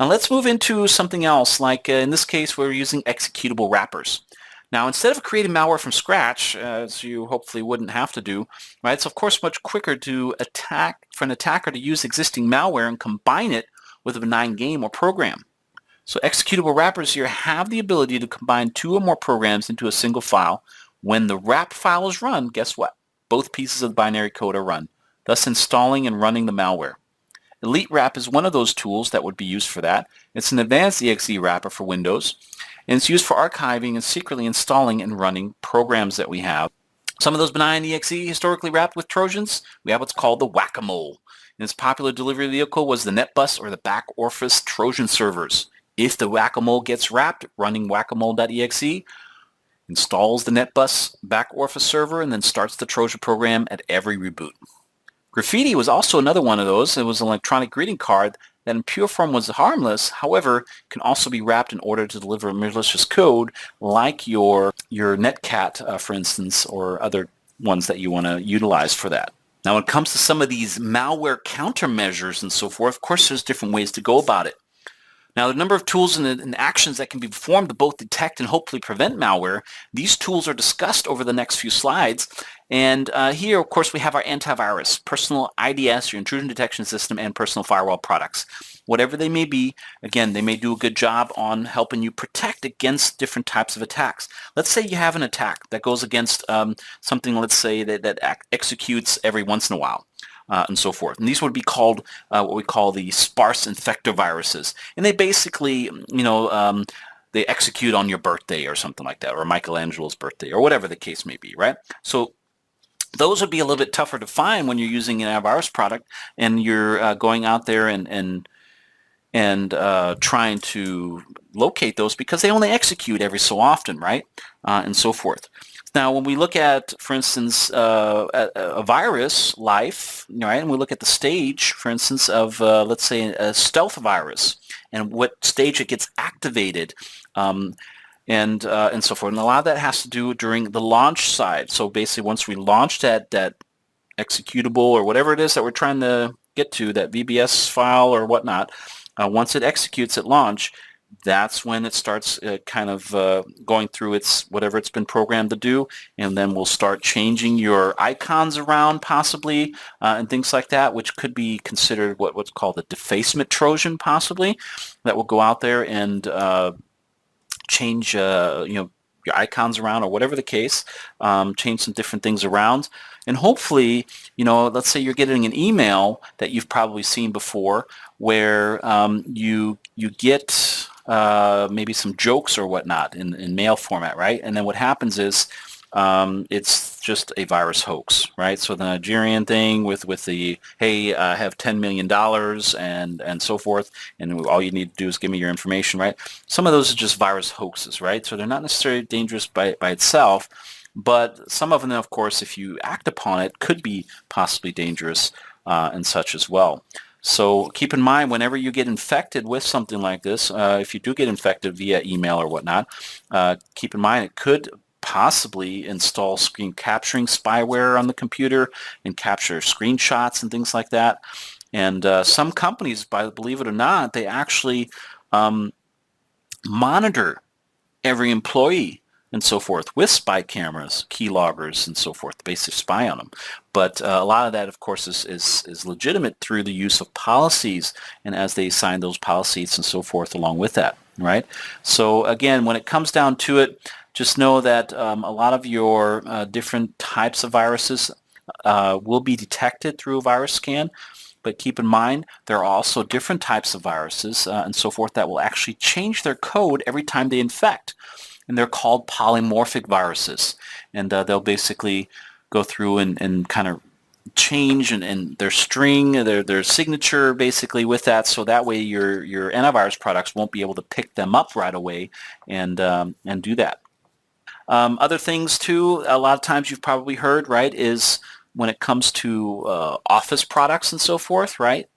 Now let's move into something else, like in this case we're using executable wrappers. Now instead of creating malware from scratch, as you hopefully wouldn't have to do, right, it's of course much quicker to for an attacker to use existing malware and combine it with a benign game or program. So executable wrappers here have the ability to combine two or more programs into a single file. When the wrap file is run, guess what? Both pieces of the binary code are run, thus installing and running the malware. Elite Wrap is one of those tools that would be used for that. It's an advanced exe wrapper for Windows, and it's used for archiving and secretly installing and running programs that we have. Some of those benign exe historically wrapped with Trojans, we have what's called the Whack-A-Mole. And its popular delivery vehicle was the NetBus or the back office Trojan servers. If the Whack-A-Mole gets wrapped, running whackамole.exe installs the NetBus back office server and then starts the Trojan program at every reboot. Graffiti was also another one of those. It was an electronic greeting card that in pure form was harmless, however, can also be wrapped in order to deliver malicious code like your Netcat, for instance, or other ones that you want to utilize for that. Now, when it comes to some of these malware countermeasures and so forth, of course, there's different ways to go about it. Now, the number of tools and actions that can be performed to both detect and hopefully prevent malware, these tools are discussed over the next few slides. And here, of course, we have our antivirus, personal IDS, your intrusion detection system, and personal firewall products. Whatever they may be, again, they may do a good job on helping you protect against different types of attacks. Let's say you have an attack that goes against something, let's say, that executes every once in a while. And so forth. And these would be called what we call the sparse infector viruses. And they basically, they execute on your birthday or something like that, or Michelangelo's birthday, or whatever the case may be, right? So those would be a little bit tougher to find when you're using an antivirus product and you're going out there and trying to locate those because they only execute every so often, right? And so forth. Now, when we look at, for instance, a virus life, right, and we look at the stage, for instance, of, let's say, a stealth virus and what stage it gets activated and so forth. And a lot of that has to do during the launch side. So basically, once we launch that executable or whatever it is that we're trying to get to, that VBS file or whatnot, once it executes at launch, that's when it starts going through whatever it's been programmed to do, and then we'll start changing your icons around possibly and things like that, which could be considered what's called a defacement Trojan possibly, that will go out there and change your icons around or whatever the case, change some different things around. And hopefully, let's say you're getting an email that you've probably seen before where you get maybe some jokes or whatnot in mail format, right? And then what happens is it's just a virus hoax, right? So the Nigerian thing with the, hey, I have $10 million and so forth, and all you need to do is give me your information, right? Some of those are just virus hoaxes, right? So they're not necessarily dangerous by itself, but some of them, of course, if you act upon it, could be possibly dangerous and such as well. So keep in mind, whenever you get infected with something like this, if you do get infected via email or whatnot, keep in mind it could possibly install screen capturing spyware on the computer and capture screenshots and things like that. And some companies, believe it or not, they actually monitor every employee and so forth with spy cameras, keyloggers, and so forth, basically spy on them. But a lot of that, of course, is legitimate through the use of policies and as they sign those policies and so forth along with that, right? So again, when it comes down to it, just know that a lot of your different types of viruses will be detected through a virus scan. But keep in mind, there are also different types of viruses and so forth that will actually change their code every time they infect. And they're called polymorphic viruses. And they'll basically go through and kind of change and their string, their signature basically with that. So that way your antivirus products won't be able to pick them up right away and do that. Other things too, a lot of times you've probably heard, right, is when it comes to office products and so forth, right,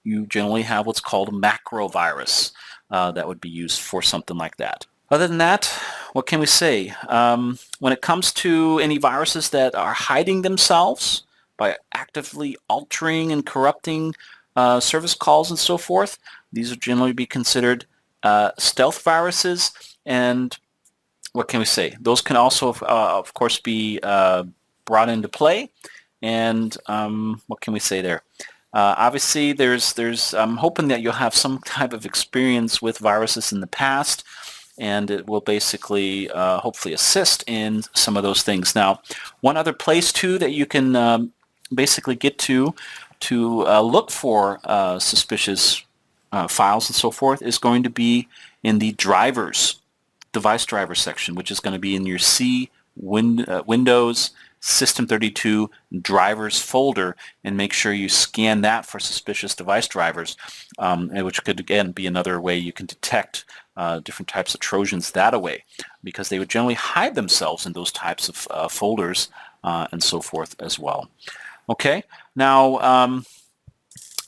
you generally have what's called a macro virus that would be used for something like that. Other than that, what can we say? When it comes to any viruses that are hiding themselves by actively altering and corrupting service calls and so forth, These would generally be considered stealth viruses, and what can we say? Those can also, of course, be brought into play. And what can we say there? Obviously, I'm hoping that you'll have some type of experience with viruses in the past, and it will basically hopefully assist in some of those things. Now, one other place too that you can basically get to look for suspicious files and so forth is going to be in the device driver section, which is going to be in your Windows System32 drivers folder, and make sure you scan that for suspicious device drivers, which could again be another way you can detect different types of Trojans that way, because they would generally hide themselves in those types of folders and so forth as well. Okay, now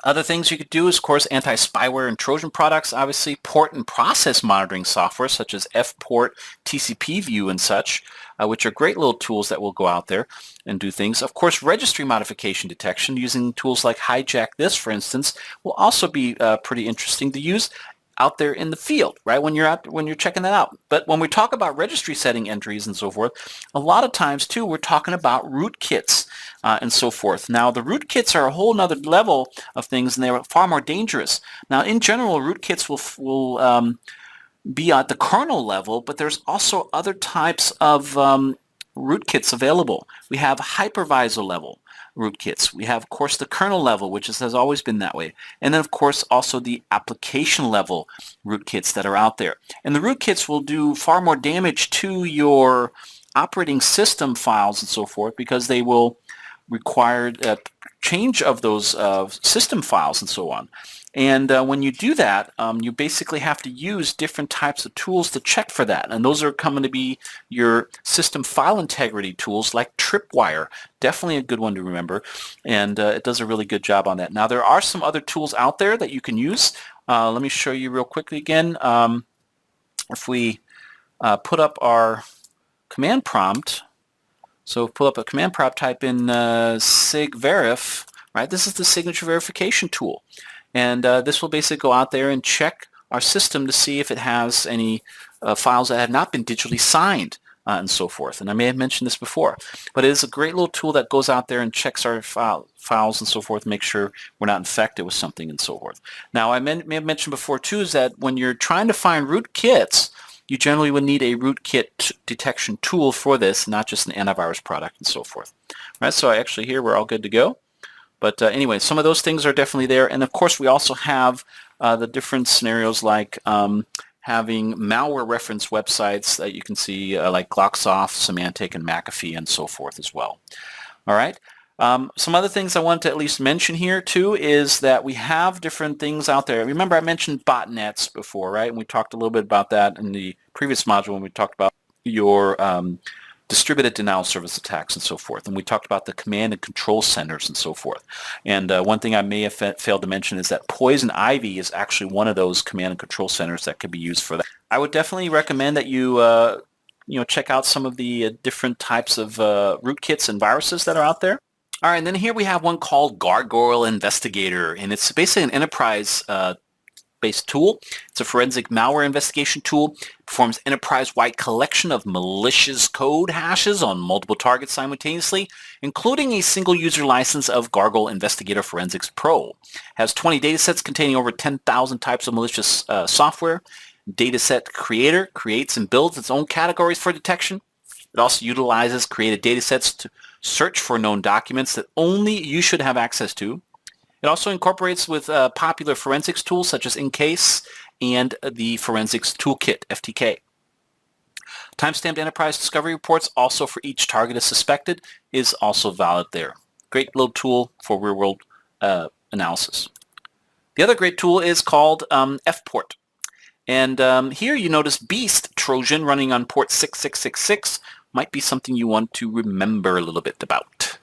other things you could do is, of course, anti-spyware and Trojan products, obviously, port and process monitoring software such as Fport, TCP view, and such, which are great little tools that will go out there and do things. Of course, registry modification detection using tools like Hijack This, for instance, will also be pretty interesting to use out there in the field, right, when you're checking that out. But when we talk about registry setting entries and so forth, a lot of times too we're talking about rootkits and so forth. Now the rootkits are a whole nother level of things, and they're far more dangerous. Now in general, rootkits will be at the kernel level, but there's also other types of rootkits available. We have hypervisor level rootkits. We have, of course, the kernel level, which has always been that way. And then, of course, also the application level rootkits that are out there. And the rootkits will do far more damage to your operating system files and so forth, because they will require change of those system files and so on. And when you do that, you basically have to use different types of tools to check for that. And those are coming to be your system file integrity tools like Tripwire. Definitely a good one to remember. And it does a really good job on that. Now, there are some other tools out there that you can use. Let me show you real quickly again. If we put up our command prompt, so pull up a command prompt, type in sigverif, right? This is the signature verification tool. And this will basically go out there and check our system to see if it has any files that have not been digitally signed and so forth. And I may have mentioned this before, but it is a great little tool that goes out there and checks our files and so forth, make sure we're not infected with something and so forth. Now, I may have mentioned before too is that when you're trying to find rootkits, you generally would need a rootkit detection tool for this, not just an antivirus product and so forth. All right, so actually here we're all good to go. But anyway, some of those things are definitely there. And of course, we also have the different scenarios like having malware reference websites that you can see like Glocksoft, Symantec, and McAfee, and so forth as well. All right. Some other things I want to at least mention here too is that we have different things out there. Remember I mentioned botnets before, right? And we talked a little bit about that in the previous module when we talked about your distributed denial of service attacks and so forth. And we talked about the command and control centers and so forth. And one thing I may have failed to mention is that Poison Ivy is actually one of those command and control centers that could be used for that. I would definitely recommend that you check out some of the different types of rootkits and viruses that are out there. All right, and then here we have one called Gargoyle Investigator, and it's basically an enterprise-based tool. It's a forensic malware investigation tool. It performs enterprise-wide collection of malicious code hashes on multiple targets simultaneously, including a single user license of Gargoyle Investigator Forensics Pro. It has 20 datasets containing over 10,000 types of malicious software. Dataset Creator creates and builds its own categories for detection. It also utilizes created datasets to search for known documents that only you should have access to. It also incorporates with popular forensics tools such as Incase and the Forensics Toolkit, FTK. Timestamped enterprise discovery reports also for each target as suspected is also valid there. Great little tool for real-world analysis. The other great tool is called Fport. And here you notice Beast Trojan running on port 6666 might be something you want to remember a little bit about.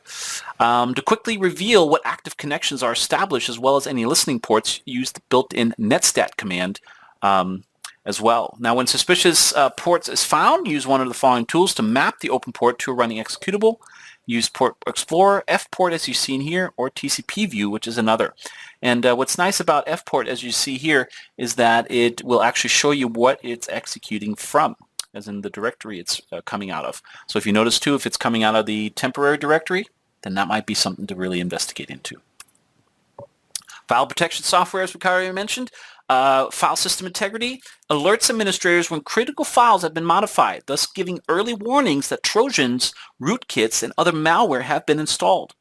To quickly reveal what active connections are established as well as any listening ports, use the built-in netstat command as well. Now when suspicious ports is found, use one of the following tools to map the open port to a running executable. Use Port Explorer, FPort as you've seen here, or TCP view, which is another. And what's nice about FPort, as you see here, is that it will actually show you what it's executing from, as in the directory it's coming out of. So if you notice too, if it's coming out of the temporary directory, then that might be something to really investigate into. File protection software, as we already mentioned. File system integrity alerts administrators when critical files have been modified, thus giving early warnings that Trojans, rootkits, and other malware have been installed.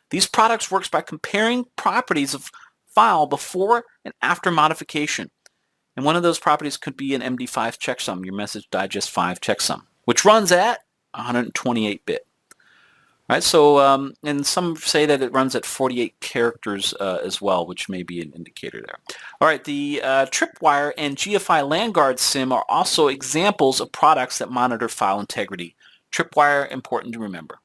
These products works by comparing properties of file before and after modification. And one of those properties could be an MD5 checksum, your message digest 5 checksum, which runs at 128-bit. Right, so and some say that it runs at 48 characters as well, which may be an indicator there. All right, the Tripwire and GFI LandGuard SIM are also examples of products that monitor file integrity. Tripwire, important to remember.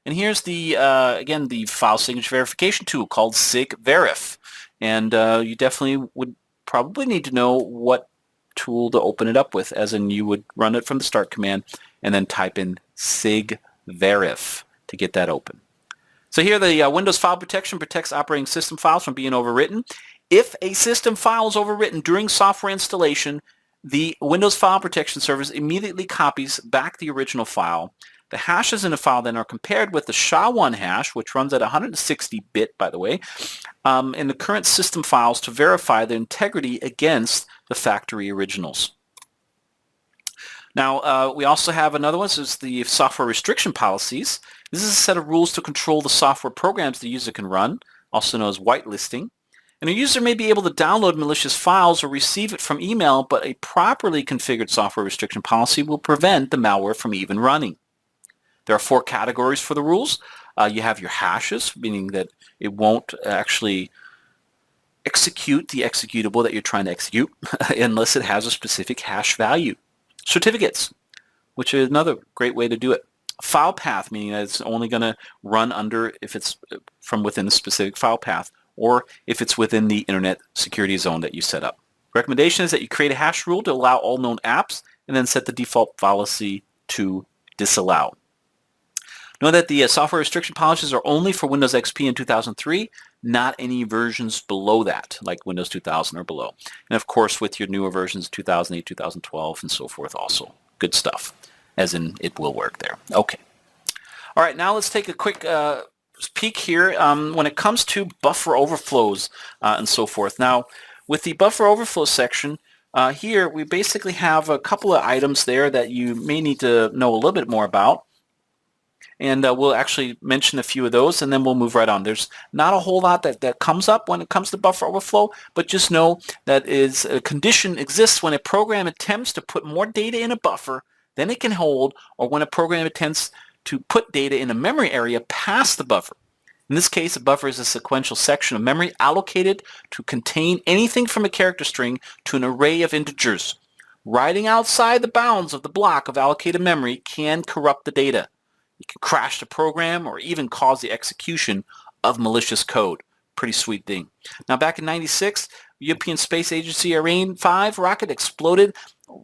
And here's the again the file signature verification tool called SigVerif, and you definitely would probably need to know what tool to open it up with, as in you would run it from the start command and then type in SigVerif to get that open. So here the Windows File Protection protects operating system files from being overwritten. If a system file is overwritten during software installation, the Windows File Protection Service immediately copies back the original file. The hashes in the file then are compared with the SHA-1 hash, which runs at 160-bit, by the way, in the current system files to verify their integrity against the factory originals. Now, we also have another one. This is the software restriction policies. This is a set of rules to control the software programs the user can run, also known as whitelisting. And a user may be able to download malicious files or receive it from email, but a properly configured software restriction policy will prevent the malware from even running. There are 4 categories for the rules. You have your hashes, meaning that it won't actually execute the executable that you're trying to execute unless it has a specific hash value. Certificates, which is another great way to do it. File path, meaning that it's only going to run under if it's from within a specific file path, or if it's within the internet security zone that you set up. Recommendation is that you create a hash rule to allow all known apps and then set the default policy to disallow. Know that the software restriction policies are only for Windows XP in 2003, not any versions below that, like Windows 2000 or below. And of course, with your newer versions, 2008, 2012, and so forth also. Good stuff, as in it will work there. Okay. All right, now let's take a quick peek here when it comes to buffer overflows and so forth. Now, with the buffer overflow section, here we basically have a couple of items there that you may need to know a little bit more about. And we'll actually mention a few of those, and then we'll move right on. There's not a whole lot that comes up when it comes to buffer overflow, but just know that is a condition exists when a program attempts to put more data in a buffer than it can hold, or when a program attempts to put data in a memory area past the buffer. In this case, a buffer is a sequential section of memory allocated to contain anything from a character string to an array of integers. Writing outside the bounds of the block of allocated memory can corrupt the data. It can crash the program or even cause the execution of malicious code. Pretty sweet thing. Now, back in '96, European Space Agency Ariane 5 rocket exploded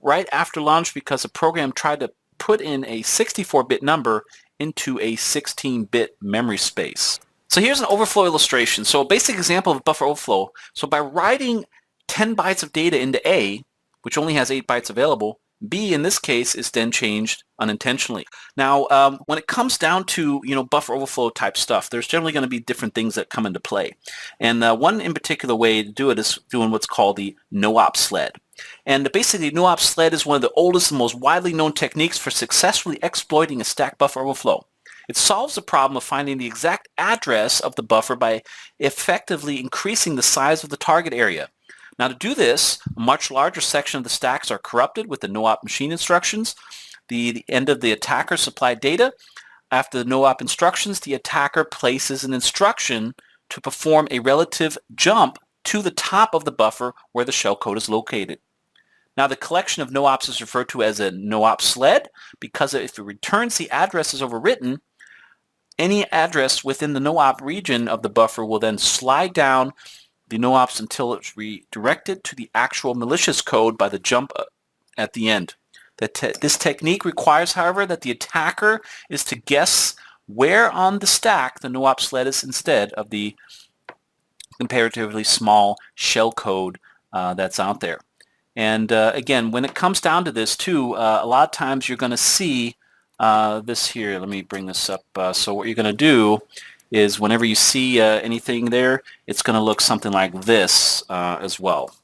right after launch because a program tried to put in a 64-bit number into a 16-bit memory space. So here's an overflow illustration. So a basic example of buffer overflow. So by writing 10 bytes of data into A, which only has 8 bytes available, B in this case is then changed unintentionally. Now, when it comes down to buffer overflow type stuff, there's generally going to be different things that come into play. And one in particular way to do it is doing what's called the no-op sled. And basically, no-op sled is one of the oldest and most widely known techniques for successfully exploiting a stack buffer overflow. It solves the problem of finding the exact address of the buffer by effectively increasing the size of the target area. Now, to do this, a much larger section of the stacks are corrupted with the no-op machine instructions. The end of the attacker supplied data. After the no-op instructions, the attacker places an instruction to perform a relative jump to the top of the buffer where the shellcode is located. Now, the collection of no-ops is referred to as a no-op sled because if it returns the address is overwritten, any address within the no-op region of the buffer will then slide down the no-ops until it's redirected to the actual malicious code by the jump at the end. This technique requires, however, that the attacker is to guess where on the stack the no-op sled is instead of the comparatively small shellcode that's out there. And again, when it comes down to this too, a lot of times you're going to see this here. Let me bring this up. So what you're going to do is whenever you see anything there, it's going to look something like this as well.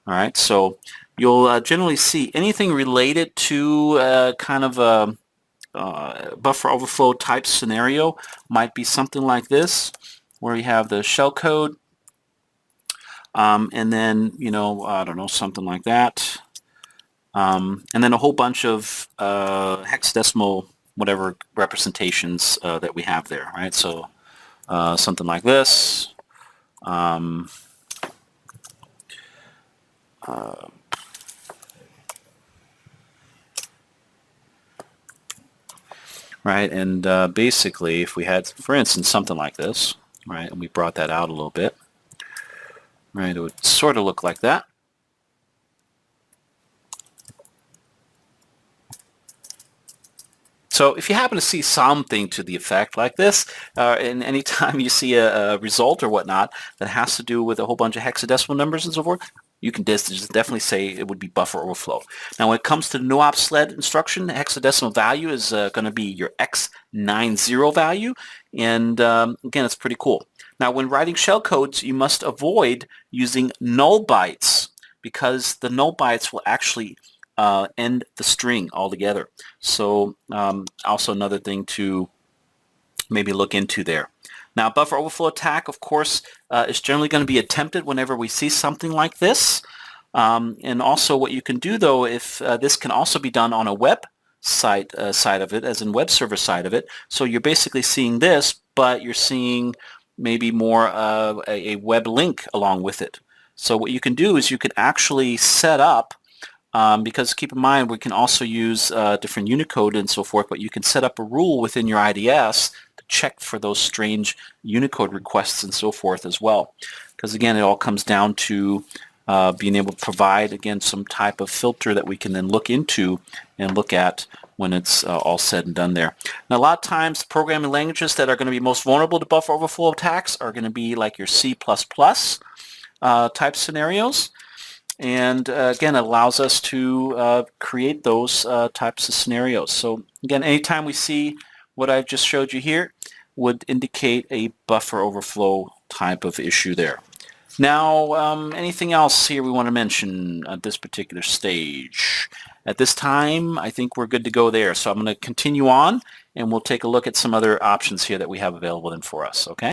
All right, so you'll generally see anything related to kind of a buffer overflow type scenario might be something like this, where you have the shellcode, and then, you know, I don't know, something like that. And then a whole bunch of hexadecimal whatever representations that we have there, right? So something like this. Right, and basically if we had, for instance, something like this, right, and we brought that out a little bit, right, it would sort of look like that. So if you happen to see something to the effect like this, and anytime you see a result or whatnot that has to do with a whole bunch of hexadecimal numbers and so forth, you can just definitely say it would be buffer overflow. Now when it comes to the no-op sled instruction, the hexadecimal value is going to be your X90 value, and again, it's pretty cool. Now when writing shellcodes, you must avoid using null bytes, because the null bytes will actually end the string altogether. So also another thing to maybe look into there. Now buffer overflow attack, of course, is generally going to be attempted whenever we see something like this. And also what you can do though, if this can also be done on a web site side of it, as in web server side of it. So you're basically seeing this, but you're seeing maybe more a web link along with it. So what you can do is you can actually set up, because keep in mind we can also use different Unicode and so forth, but you can set up a rule within your IDS to check for those strange Unicode requests and so forth as well. Because again, it all comes down to being able to provide, again, some type of filter that we can then look into and look at when it's all said and done there. Now a lot of times programming languages that are going to be most vulnerable to buffer overflow attacks are going to be like your C++ type scenarios. And again, it allows us to create those types of scenarios. So again, anytime we see what I've just showed you here would indicate a buffer overflow type of issue there. Now, anything else here we want to mention at this particular stage? At this time, I think we're good to go there. So I'm going to continue on, and we'll take a look at some other options here that we have available then for us, okay?